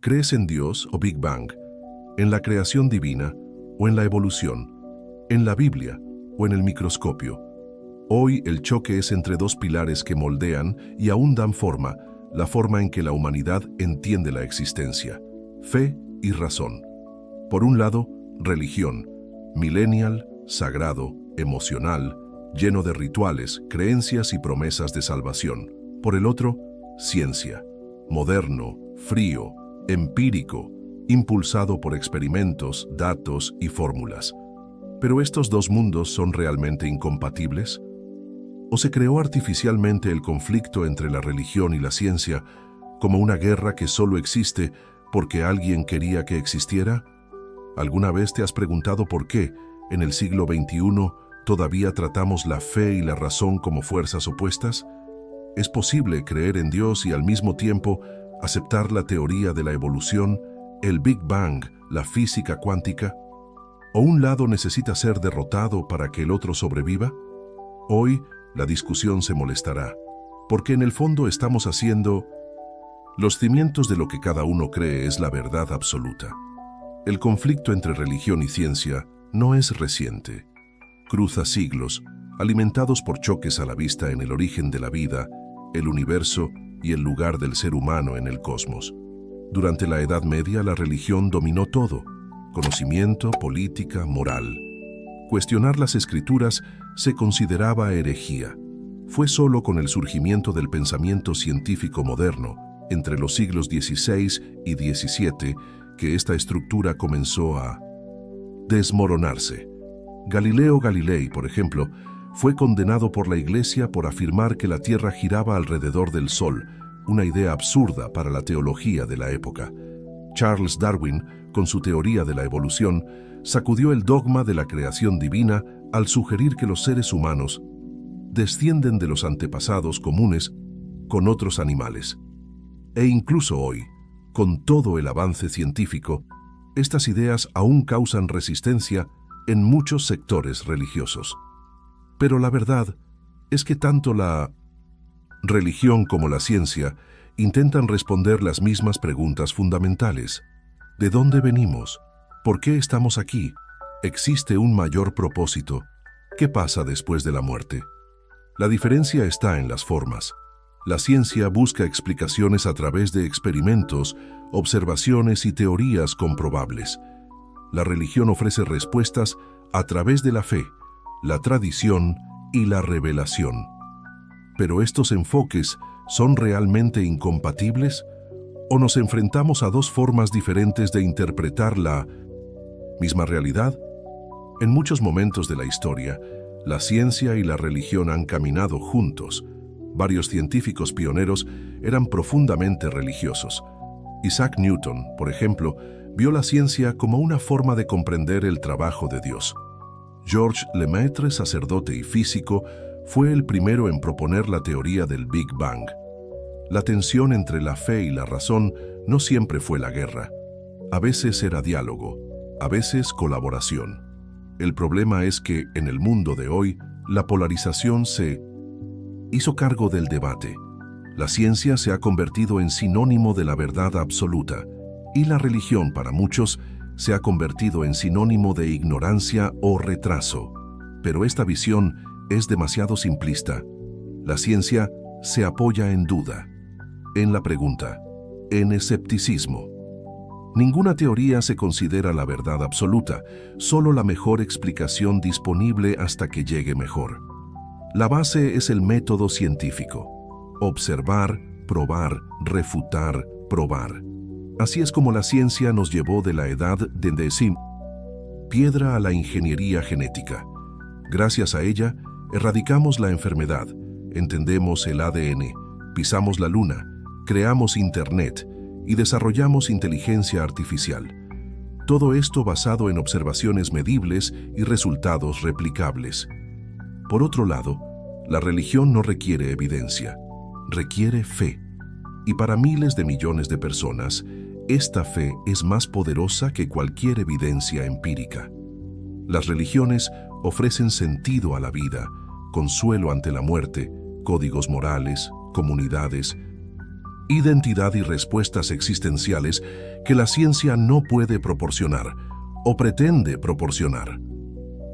¿Crees en Dios o Big Bang? ¿En la creación divina o en la evolución? ¿En la Biblia o en el microscopio? Hoy el choque es entre dos pilares que moldean y aún dan forma, la forma en que la humanidad entiende la existencia: fe y razón. Por un lado, religión, millennial, sagrado, emocional, lleno de rituales, creencias y promesas de salvación. Por el otro, ciencia, moderno, frío, empírico, impulsado por experimentos, datos y fórmulas. ¿Pero estos dos mundos son realmente incompatibles? ¿O se creó artificialmente el conflicto entre la religión y la ciencia como una guerra que solo existe porque alguien quería que existiera? ¿Alguna vez te has preguntado por qué, en el siglo XXI, todavía tratamos la fe y la razón como fuerzas opuestas? ¿Es posible creer en Dios y al mismo tiempo aceptar la teoría de la evolución, el Big Bang, la física cuántica? ¿O un lado necesita ser derrotado para que el otro sobreviva? Hoy, la discusión se molestará, porque en el fondo estamos haciendo los cimientos de lo que cada uno cree es la verdad absoluta. El conflicto entre religión y ciencia no es reciente. Cruza siglos, alimentados por choques a la vista en el origen de la vida, el universo y el lugar del ser humano en el cosmos. Durante la Edad Media la religión dominó todo: conocimiento, política, moral. Cuestionar las escrituras se consideraba herejía. Fue solo con el surgimiento del pensamiento científico moderno, entre los siglos XVI y XVII, que esta estructura comenzó a desmoronarse. Galileo Galilei, por ejemplo, fue condenado por la Iglesia por afirmar que la Tierra giraba alrededor del Sol, una idea absurda para la teología de la época. Charles Darwin, con su teoría de la evolución, sacudió el dogma de la creación divina al sugerir que los seres humanos descienden de los antepasados comunes con otros animales. E incluso hoy, con todo el avance científico, estas ideas aún causan resistencia en muchos sectores religiosos. Pero la verdad es que tanto la religión como la ciencia intentan responder las mismas preguntas fundamentales. ¿De dónde venimos? ¿Por qué estamos aquí? ¿Existe un mayor propósito? ¿Qué pasa después de la muerte? La diferencia está en las formas. La ciencia busca explicaciones a través de experimentos, observaciones y teorías comprobables. La religión ofrece respuestas a través de la fe, la tradición y la revelación. ¿Pero estos enfoques son realmente incompatibles? ¿O nos enfrentamos a dos formas diferentes de interpretar la misma realidad? En muchos momentos de la historia, la ciencia y la religión han caminado juntos. Varios científicos pioneros eran profundamente religiosos. Isaac Newton, por ejemplo, vio la ciencia como una forma de comprender el trabajo de Dios. Georges Lemaitre, sacerdote y físico, fue el primero en proponer la teoría del Big Bang. La tensión entre la fe y la razón no siempre fue la guerra. A veces era diálogo, a veces colaboración. El problema es que, en el mundo de hoy, la polarización se hizo cargo del debate. La ciencia se ha convertido en sinónimo de la verdad absoluta, y la religión, para muchos, se ha convertido en sinónimo de ignorancia o retraso. Pero esta visión es demasiado simplista. La ciencia se apoya en duda, en la pregunta, en escepticismo. Ninguna teoría se considera la verdad absoluta, solo la mejor explicación disponible hasta que llegue mejor. La base es el método científico: observar, probar, refutar, probar. Así es como la ciencia nos llevó de la edad de piedra a la ingeniería genética. Gracias a ella, erradicamos la enfermedad, entendemos el ADN, pisamos la luna, creamos Internet y desarrollamos inteligencia artificial. Todo esto basado en observaciones medibles y resultados replicables. Por otro lado, la religión no requiere evidencia, requiere fe. Y para miles de millones de personas, esta fe es más poderosa que cualquier evidencia empírica. Las religiones ofrecen sentido a la vida, consuelo ante la muerte, códigos morales, comunidades, identidad y respuestas existenciales que la ciencia no puede proporcionar o pretende proporcionar.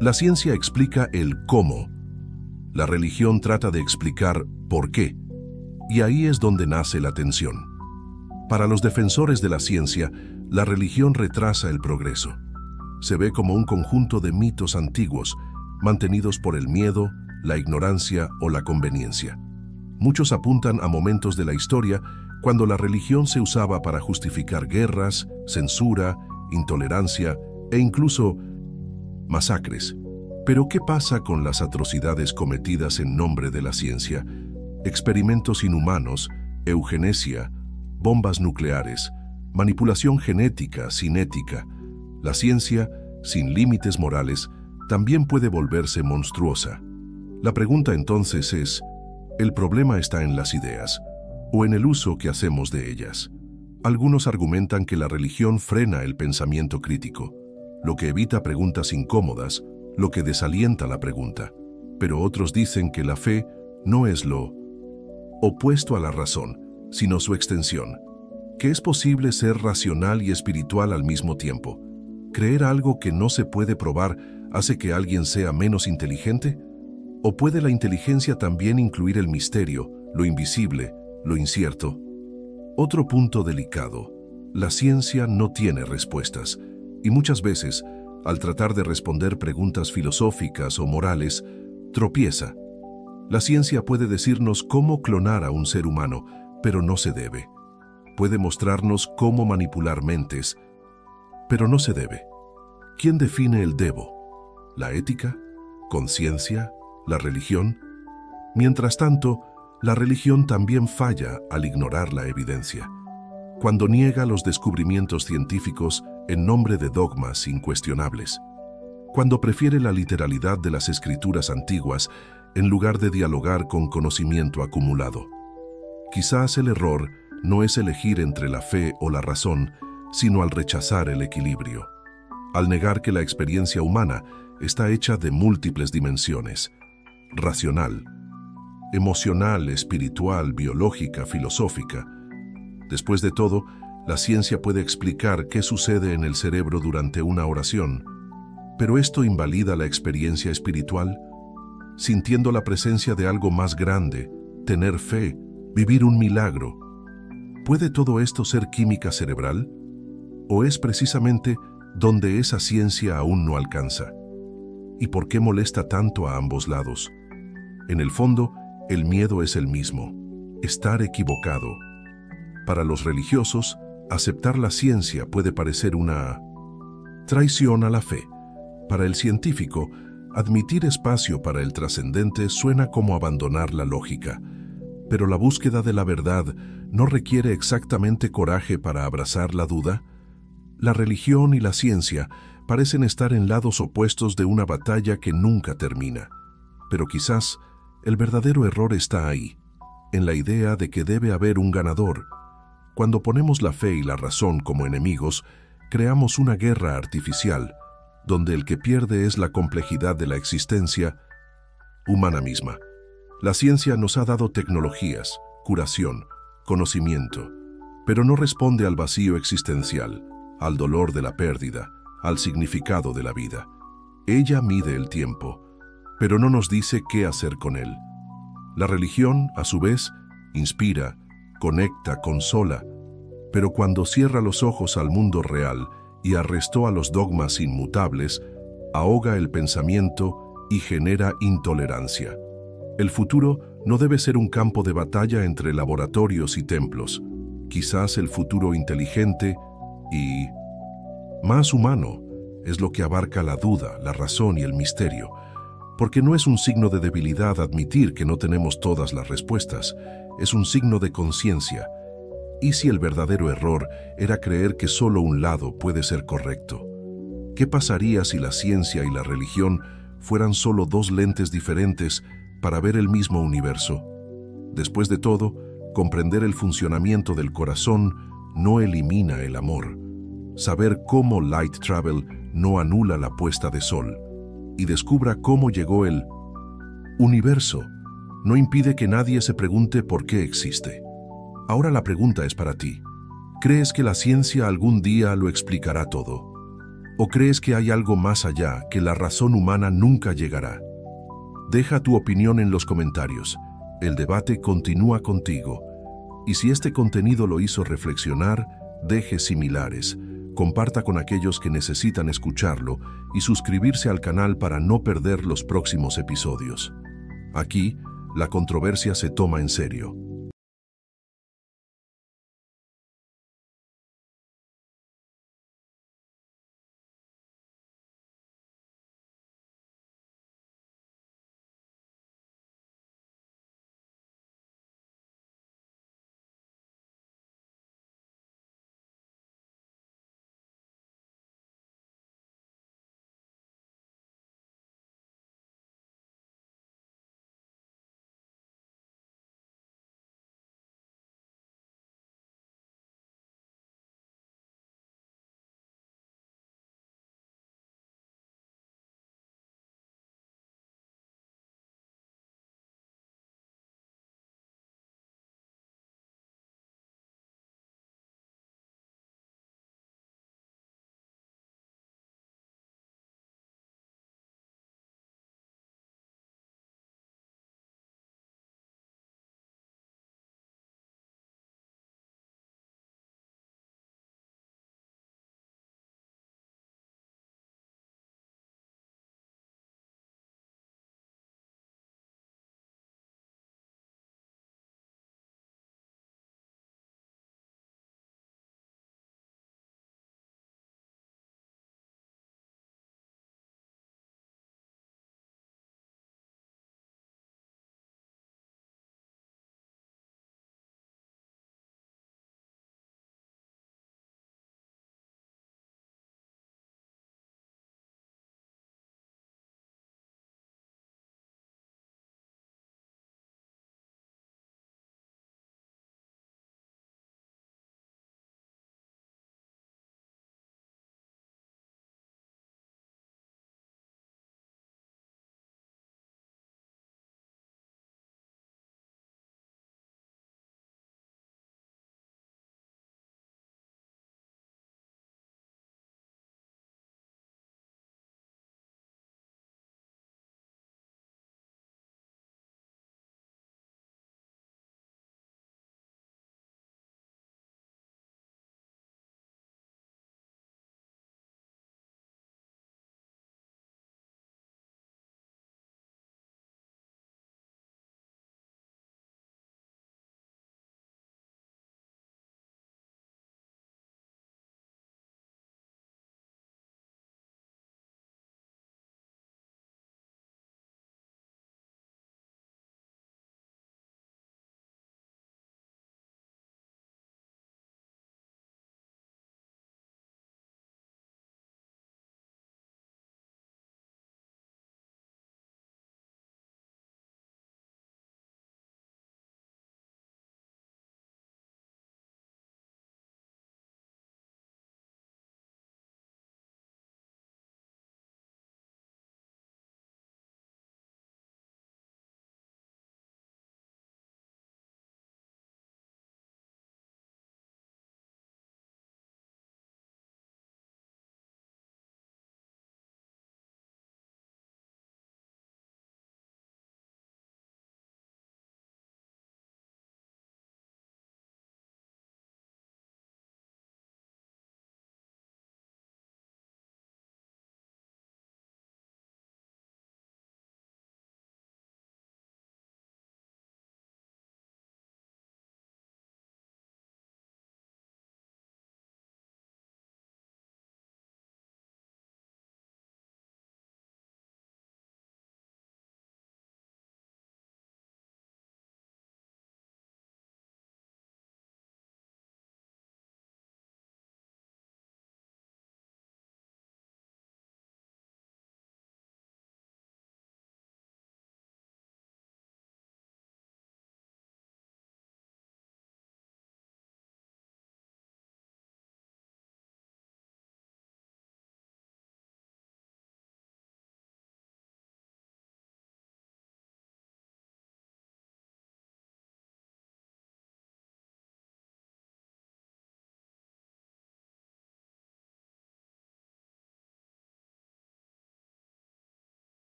La ciencia explica el cómo. La religión trata de explicar por qué. Y ahí es donde nace la tensión. Para los defensores de la ciencia, la religión retrasa el progreso. Se ve como un conjunto de mitos antiguos, mantenidos por el miedo, la ignorancia o la conveniencia. Muchos apuntan a momentos de la historia cuando la religión se usaba para justificar guerras, censura, intolerancia e incluso masacres. Pero ¿qué pasa con las atrocidades cometidas en nombre de la ciencia? Experimentos inhumanos, eugenesia, bombas nucleares, manipulación genética sin ética. La ciencia, sin límites morales, también puede volverse monstruosa. La pregunta entonces es, ¿el problema está en las ideas o en el uso que hacemos de ellas? Algunos argumentan que la religión frena el pensamiento crítico, lo que evita preguntas incómodas, lo que desalienta la pregunta. Pero otros dicen que la fe no es lo opuesto a la razón, sino su extensión, que es posible ser racional y espiritual al mismo tiempo. ¿Creer algo que no se puede probar hace que alguien sea menos inteligente? ¿O puede la inteligencia también incluir el misterio, lo invisible, lo incierto? Otro punto delicado. La ciencia no tiene respuestas, y muchas veces, al tratar de responder preguntas filosóficas o morales, tropieza. La ciencia puede decirnos cómo clonar a un ser humano, pero no se debe. Puede mostrarnos cómo manipular mentes, pero no se debe. ¿Quién define el debo? ¿La ética? ¿Conciencia? ¿La religión? Mientras tanto, la religión también falla al ignorar la evidencia. Cuando niega los descubrimientos científicos en nombre de dogmas incuestionables. Cuando prefiere la literalidad de las escrituras antiguas en lugar de dialogar con conocimiento acumulado. Quizás el error no es elegir entre la fe o la razón, sino al rechazar el equilibrio. Al negar que la experiencia humana está hecha de múltiples dimensiones: racional, emocional, espiritual, biológica, filosófica. Después de todo, la ciencia puede explicar qué sucede en el cerebro durante una oración, pero ¿esto invalida la experiencia espiritual? Sintiendo la presencia de algo más grande, tener fe, vivir un milagro. ¿Puede todo esto ser química cerebral? ¿O es precisamente donde esa ciencia aún no alcanza? ¿Y por qué molesta tanto a ambos lados? En el fondo, el miedo es el mismo: estar equivocado. Para los religiosos, aceptar la ciencia puede parecer una traición a la fe. Para el científico, admitir espacio para el trascendente suena como abandonar la lógica. Pero la búsqueda de la verdad no requiere exactamente coraje para abrazar la duda. La religión y la ciencia parecen estar en lados opuestos de una batalla que nunca termina. Pero quizás el verdadero error está ahí, en la idea de que debe haber un ganador. Cuando ponemos la fe y la razón como enemigos, creamos una guerra artificial, donde el que pierde es la complejidad de la existencia humana misma. La ciencia nos ha dado tecnologías, curación, conocimiento, pero no responde al vacío existencial, al dolor de la pérdida, al significado de la vida. Ella mide el tiempo, pero no nos dice qué hacer con él. La religión, a su vez, inspira, conecta, consola, pero cuando cierra los ojos al mundo real y arrestó a los dogmas inmutables, ahoga el pensamiento y genera intolerancia. El futuro no debe ser un campo de batalla entre laboratorios y templos. Quizás el futuro inteligente y más humano es lo que abarca la duda, la razón y el misterio, porque no es un signo de debilidad admitir que no tenemos todas las respuestas, es un signo de conciencia. ¿Y si el verdadero error era creer que solo un lado puede ser correcto? ¿Qué pasaría si la ciencia y la religión fueran solo dos lentes diferentes para ver el mismo universo? Después de todo, comprender el funcionamiento del corazón no elimina el amor. Saber cómo Light Travel no anula la puesta de sol y descubra cómo llegó el universo no impide que nadie se pregunte por qué existe. Ahora la pregunta es para ti. ¿Crees que la ciencia algún día lo explicará todo? ¿O crees que hay algo más allá que la razón humana nunca llegará? Deja tu opinión en los comentarios. El debate continúa contigo. Y si este contenido lo hizo reflexionar, deje similares, comparta con aquellos que necesitan escucharlo y suscribirse al canal para no perder los próximos episodios. Aquí, la controversia se toma en serio.